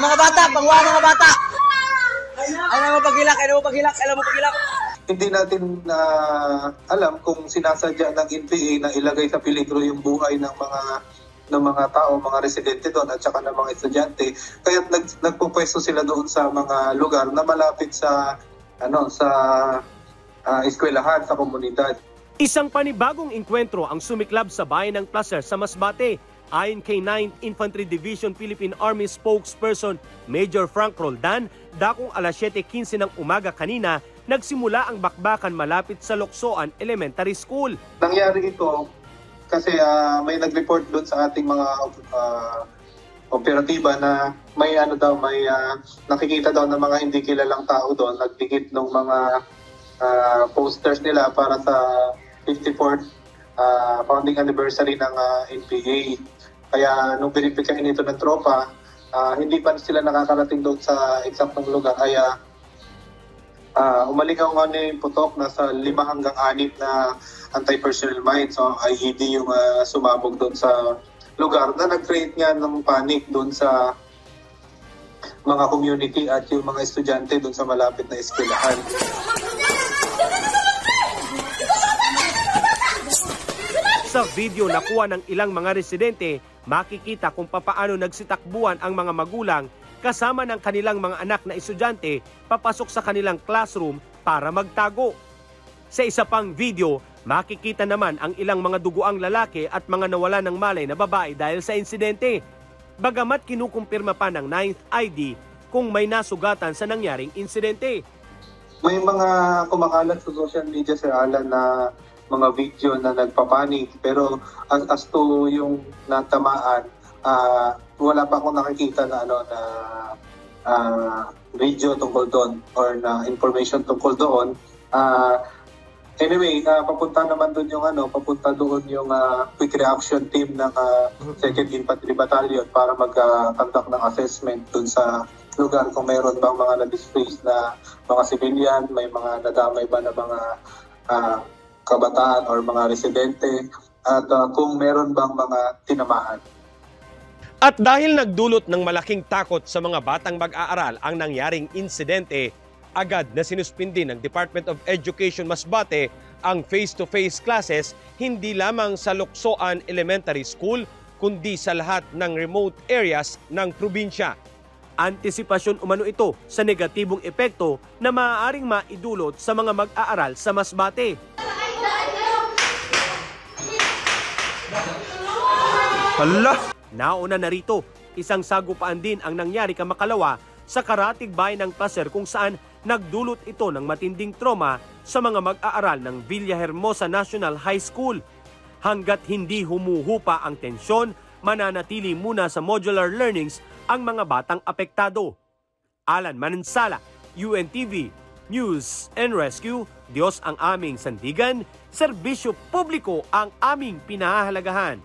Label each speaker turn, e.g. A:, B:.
A: mga bata, pangwa mga bata. Alam mo paghilak.
B: Hindi natin alam kung sinasadya ng NPA na ilagay sa peligro yung buhay ng mga tao, mga residente doon at saka ng mga estudyante. Kaya nagpupwesto sila doon sa mga lugar na malapit sa eskwelahan, sa komunidad.
C: Isang panibagong engkwentro ang sumiklab sa bayan ng Placer sa Masbate. Ayon kay 9th Infantry Division Philippine Army spokesperson Major Frank Roldan, dakong alas 7:15 ng umaga kanina, nagsimula ang bakbakan malapit sa Luksoan Elementary School.
B: Nangyari ito kasi may nag-report doon sa ating mga operatiba na may nakikita daw ng mga hindi kilalang tao doon, nagdikit ng mga posters nila para sa 54th founding anniversary ng NPA. Kaya nung binibigyan ito ng tropa, hindi pa sila nakakarating doon sa eksaktong lugar. Kaya umaligaw nga yung putok, nasa 5 hanggang 6 na anti-personnel mines, so IED yung sumabog doon sa lugar na nag-create nga ng panic doon sa mga community at yung mga estudyante doon sa malapit na eskwelahan.
C: Sa video na kuha ng ilang mga residente, makikita kung papaano nagsitakbuhan ang mga magulang kasama ng kanilang mga anak na estudyante papasok sa kanilang classroom para magtago. Sa isa pang video, makikita naman ang ilang mga duguang lalaki at mga nawala ng malay na babae dahil sa insidente. Bagamat kinukumpirma pa ng 9th ID kung may nasugatan sa nangyaring insidente.
B: May mga kumakalat sa social media, Sir Alan, na mga video na nagpapanik, pero as to yung natamaan, wala pa akong nakikita na video tungkol doon or na information tungkol doon. Anyway, papunta doon yung quick reaction team ng 2nd Infantry Battalion para mag-conduct ng assessment doon sa lugar kung mayroon bang mga na-displace na mga civilian, may mga nadamay ba na mga kabataan or mga residente, at kung meron bang mga tinamaan.
C: At dahil nagdulot ng malaking takot sa mga batang mag-aaral ang nangyaring insidente, agad na sinuspindi ng Department of Education Masbate ang face-to-face classes hindi lamang sa Luksoan Elementary School kundi sa lahat ng remote areas ng probinsya. Antisipasyon umano ito sa negatibong epekto na maaaring maidulot sa mga mag-aaral sa Masbate.
A: Hala!
C: Nauna na rito, isang sagupaan din ang nangyari kamakalawa sa karatig bayan ng Placer kung saan nagdulot ito ng matinding trauma sa mga mag-aaral ng Villahermosa National High School. Hanggat hindi humuhupa ang tensyon, mananatili muna sa modular learnings ang mga batang apektado. Alan Manansala, UNTV, News and Rescue. Diyos ang aming sandigan, serbisyo publiko ang aming pinahahalagahan.